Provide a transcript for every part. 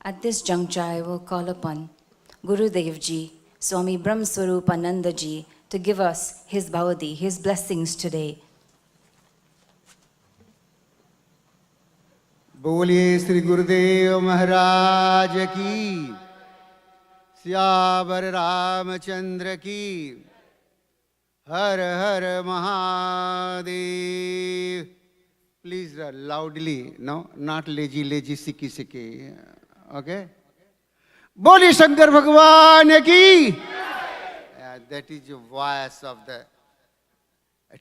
At this juncture, I will call upon Gurudev Ji, Swami Brahm Swarupananda Ji, to give us his bhavadi, his blessings today. बोलिए श्री गुरुदेव महाराज की, सियावर रामचंद्र की, हर हर Mahadev. Please loudly, no, not lazy, सिकी सिकी. Okay? बोलिए शंकर भगवान की. That is the voice of the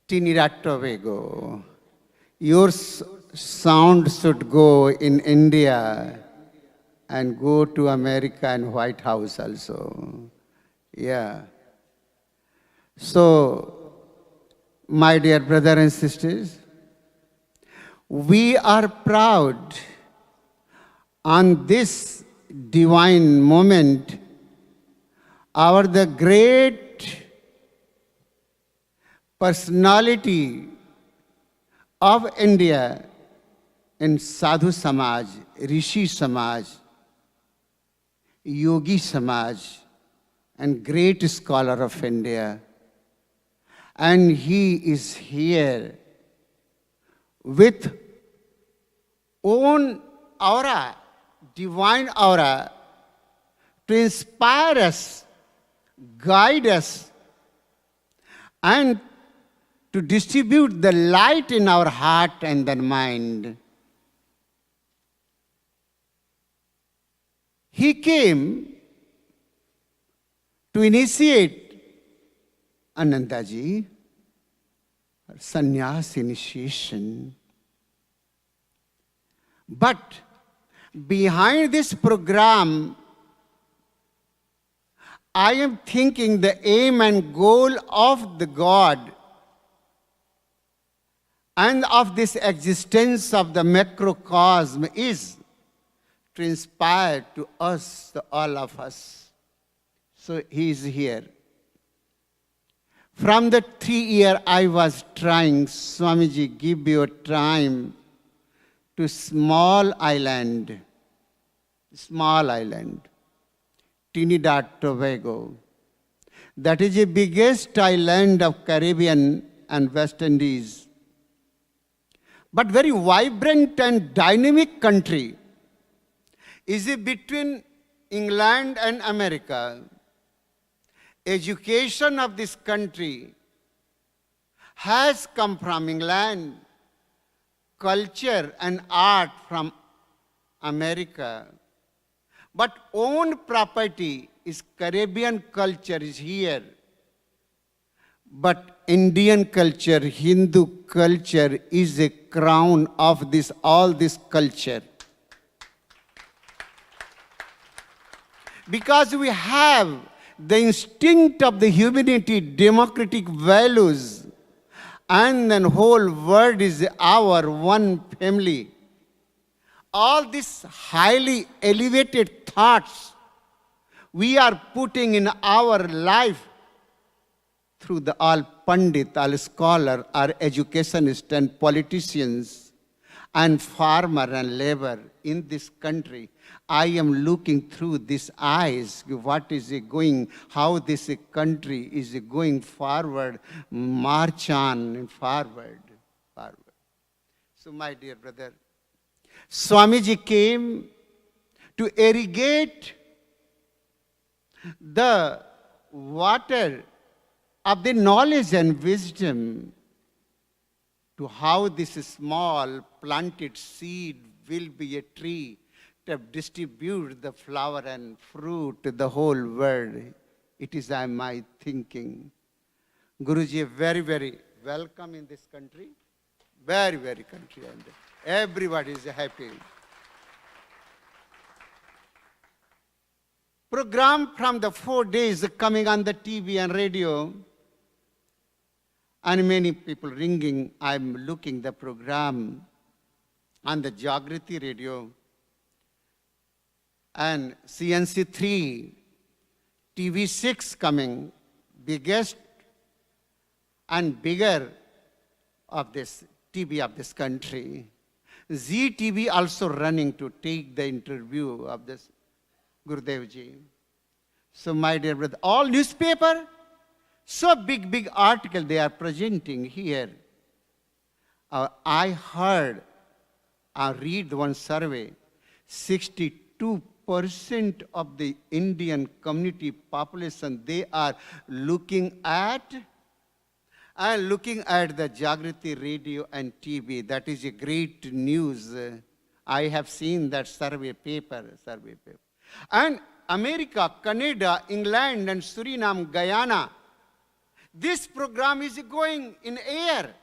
Trinidad Tobago. Your sound should go in India and go to America and White House also. Yeah. So, my dear brothers and sisters, we are proud on this divine moment. The great personality of India in Sadhu Samaj, Rishi Samaj, Yogi Samaj, and great scholar of India. And he is here with own aura, divine aura, to inspire us, guide us, and to distribute the light in our heart and the mind. He came to initiate Anandaji, sannyas initiation. But behind this program, I am thinking the aim and goal of the God and of this existence of the macrocosm is to inspire to us, to all of us. So he is here. From the 3 years I was trying, Swamiji, give your time to small island, Trinidad Tobago. That is the biggest island of Caribbean and West Indies, but very vibrant and dynamic country. Is it between England and America? Education of this country has come from England, culture and art from America. But own property is Caribbean culture is here. But Indian culture, Hindu culture is a crown of this, all this culture. Because we have the instinct of the humanity, democratic values, and then whole world is our one family. All these highly elevated thoughts we are putting in our life through the all Pandit, all scholar, our educationists and politicians and farmer and labor in this country. I am looking through these eyes, what is it going, how this country is going forward, march on forward. So my dear brother, Swamiji came to irrigate the water of the knowledge and wisdom to how this small planted seed will be a tree to distribute the flower and fruit to the whole world. It is my thinking. Guruji, very, very welcome in this country. Very, very country. And everybody is happy. Program from the 4 days coming on the TV and radio. And many people ringing. I'm looking the program on the Jagriti radio. And CNC 3, TV 6 coming, biggest and bigger of this TV of this country. ZTV also running to take the interview of this Gurudev Ji. So my dear brother, all newspaper, so big article they are presenting here. I heard, I read one survey, 62% of the Indian community population, they are looking at the Jagriti radio and TV. That is a great news. I have seen that survey paper. And America, Canada, England, and Suriname, Guyana, this program is going in air.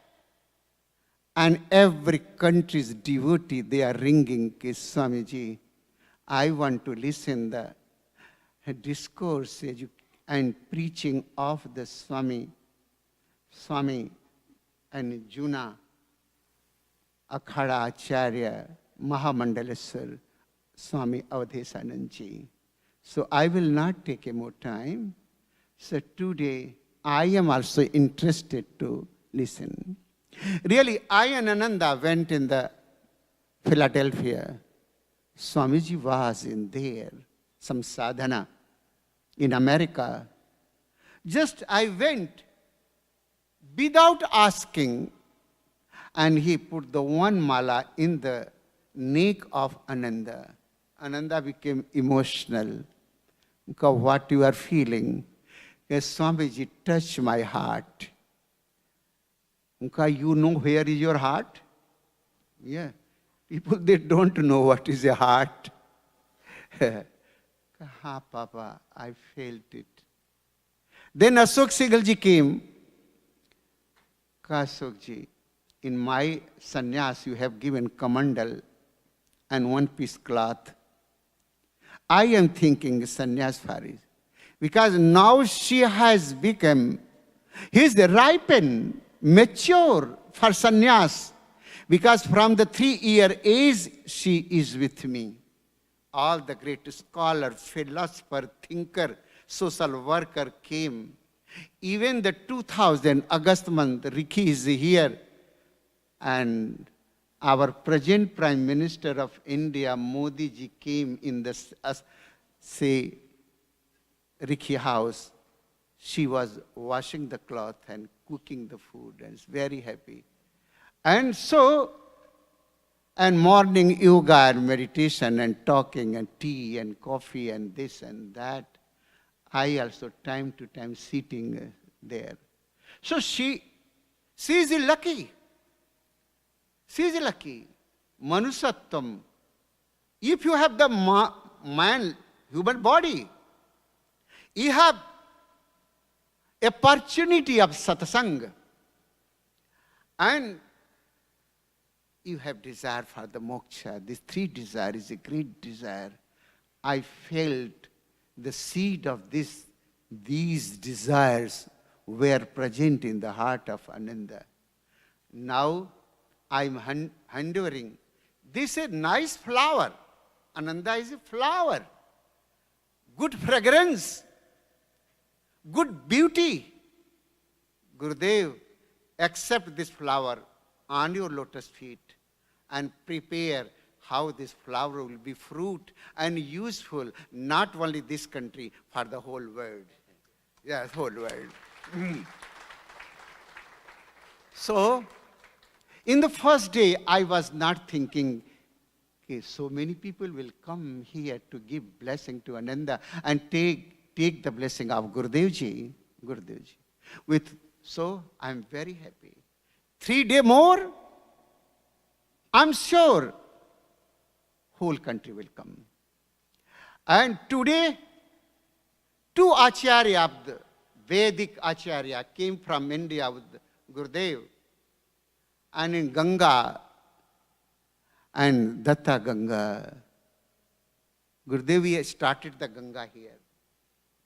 And every country's devotee, they are ringing, Swamiji, I want to listen the discourse and preaching of the Swami and Juna Akhada Acharya Mahamandaleswar Swami Avadhesanandji. So I will not take more time. So today I am also interested to listen. Really, I and Ananda went in the Philadelphia. Swamiji was in there, some sadhana in America. Just I went without asking, and he put the one mala in the neck of Ananda. Ananda became emotional. Because what you are feeling, yes, Swamiji touched my heart. You know where is your heart? Yeah. People, they don't know what is a heart. Ha, Papa, I felt it. Then Ashok Segalji came. Ashokji, in my sannyas, you have given kamandal and one-piece cloth. I am thinking sannyas Faris. Because now she has become, he is ripened, mature for sannyas. Because from the 3-year age, she is with me. All the great scholar, philosopher, thinker, social worker came. Even the 2000 August month, Ricky is here. And our present Prime Minister of India, Modi ji, came in the, Ricky house. She was washing the cloth and cooking the food and is very happy. And so, and morning yoga and meditation and talking and tea and coffee and this and that. I also time to time sitting there. So she is lucky. She is lucky. Manusattam. If you have the man, human body, you have opportunity of satsang. And you have desire for the moksha. These 3 desires is a great desire. I felt the seed of these desires were present in the heart of Ananda. Now I am wondering, this is a nice flower. Ananda is a flower. Good fragrance. Good beauty. Gurudev, accept this flower on your lotus feet and prepare how this flower will be fruit and useful, not only this country, for the whole world. Yes, whole world. So, in the first day, I was not thinking, okay, so many people will come here to give blessing to Ananda and take the blessing of Gurudev Ji. So, I'm very happy. 3 days more, I'm sure whole country will come. And today, 2 Acharya of the Vedic Acharya came from India with Gurudev. And in Ganga and Datta Ganga, Gurudev started the Ganga here.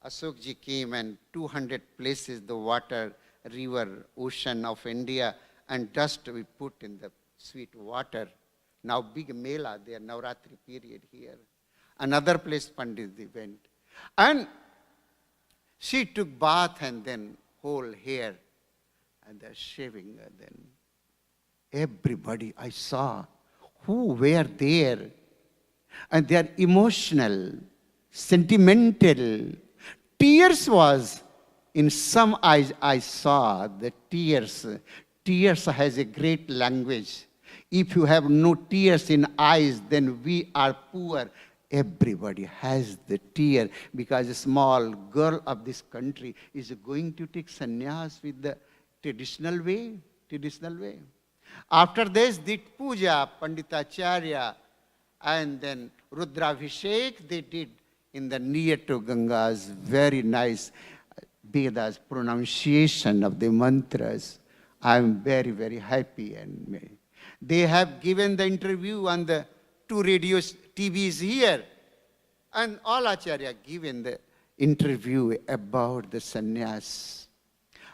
Ashokji came and 200 places the water, river, ocean of India and dust we put in the sweet water. Now big mela, their Navratri period here. Another place Panditji went. And she took bath and then whole hair and the shaving. And then everybody I saw, who were there. And they are emotional, sentimental. Tears was in some eyes I saw the tears. Tears has a great language. If you have no tears in eyes, then we are poor. Everybody has the tear because a small girl of this country is going to take sannyas with the traditional way. Traditional way. After this, did puja, Panditacharya, and then Rudravishek they did in the near to Ganga's very nice Vedas pronunciation of the mantras. I am very, very happy. And they have given the interview on the two radio TVs here. And all Acharya given the interview about the sannyas.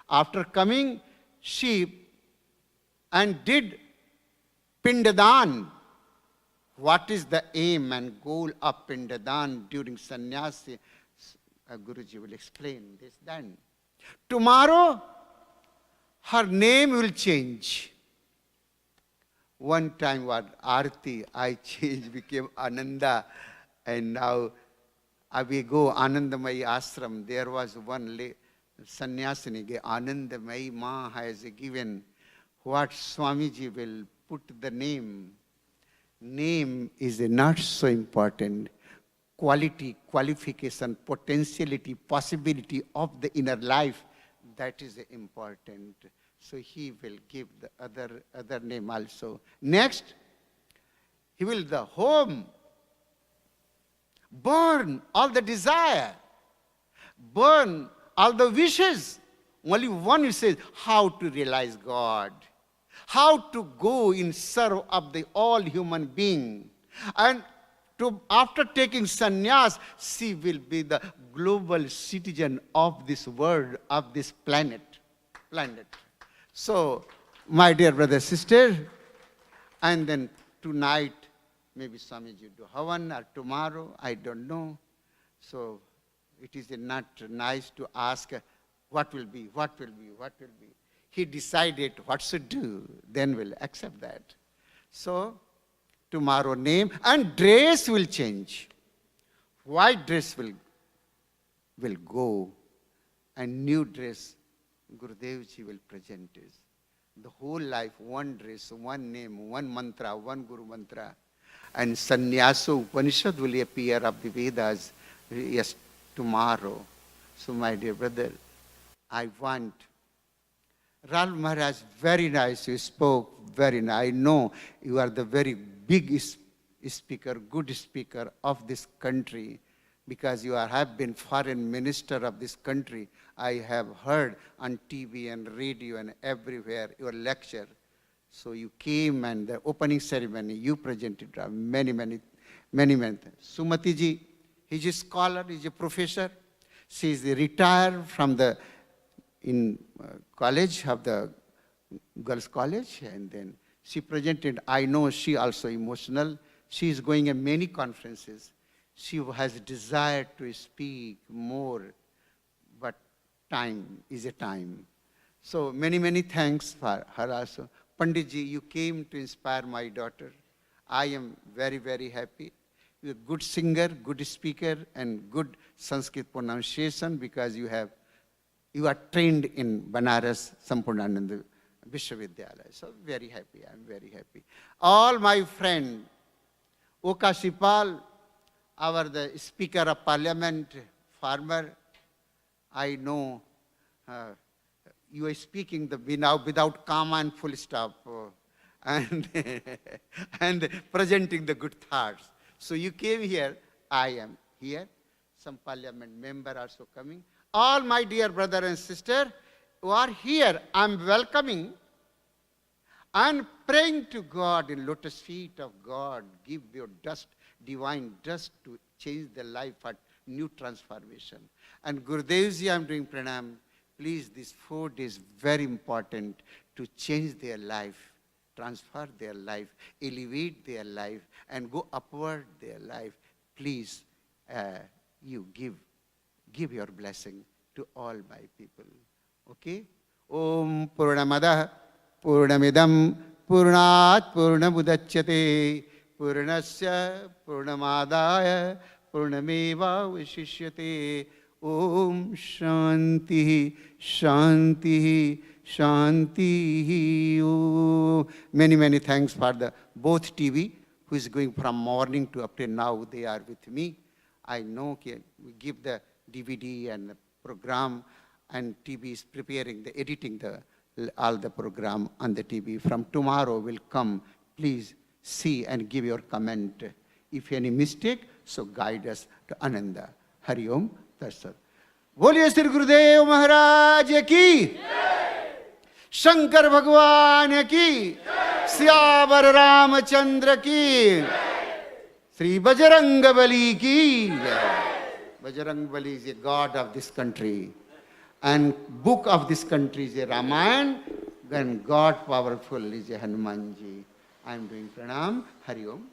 After coming, she and did Pindadan. What is the aim and goal of Pindadan during sannyasi? Guruji will explain this then. Tomorrow, her name will change. One time what Arti, I changed, became Ananda. And now we go Anandamayi Ashram. There was one sannyasini, Anandamayi Ma has given what Swamiji will put the name. Name is not so important. Quality, qualification, potentiality, possibility of the inner life, that is important. So he will give the other name also. Next, he will the home, burn all the desire, burn all the wishes. Only one who says how to realize God, how to go in serve of the all human being. And after taking sannyas, she will be the global citizen of this world, of this planet. So, my dear brother, sister, and then tonight, maybe Swamiji do Havan, or tomorrow, I don't know. So, it is not nice to ask what will be. He decided what to do, then we'll accept that. So, tomorrow name and dress will change. White dress will go and new dress Gurudevji will present us. The whole life, one dress, one name, one mantra, one Guru mantra. And Sannyasa Upanishad will appear of the Vedas, yes, tomorrow. So my dear brother, I want, Ral Maharaj, very nice, you spoke very nice. I know you are the very big speaker, good speaker of this country, because you have been foreign minister of this country. I have heard on TV and radio and everywhere your lecture. So you came and the opening ceremony, you presented many. Sumati ji, he's a scholar, he's a professor. She is retired from the college of the girls' college, and then she presented. I know she also emotional. She is going in many conferences. She has desire to speak more, but time is a time. So many thanks for her also. Panditji, you came to inspire my daughter. I am very happy. You're a good singer, good speaker, and good Sanskrit pronunciation, because you are trained in Banaras Sampurnananda Vishwavidyalaya. So very happy, I'm very happy. All my friend, Oka Shipal, the Speaker of Parliament, farmer, I know you are speaking now without comma and full stop, and presenting the good thoughts. So you came here, I am here. Some parliament member also coming. All my dear brother and sister who are here, I am welcoming and praying to God in lotus feet of God. Give your dust, divine dust, to change the life at new transformation. And Gurudevji, I am doing pranam. Please, this food is very important to change their life, transfer their life, elevate their life, and go upward their life. Please, you give your blessing to all my people. Okay? Om Purnamada Purnamidam पूर्णात् पूर्णमुदच्यते पूर्णस्य पूर्णमादाय पूर्णमेवावशिष्यते. Om Shanti Shanti Shanti. Om. Many thanks for the both TV who is going from morning to up to now. They are with me. I know we give the DVD and the program, and TV is preparing the editing all the program on the TV. From tomorrow will come. Please see and give your comment. If any mistake, so guide us to Ananda. Hari Om. Tatsat. बोलिए श्री गुरुदेव महाराज की, शंकर भगवान की, सियावर रामचंद्र की, श्री बजरंग बली की. Bajrang Bali is a god of this country, and book of this country is a Ramayana, and God powerful is a Hanumanji. I am doing pranam. Hari Om.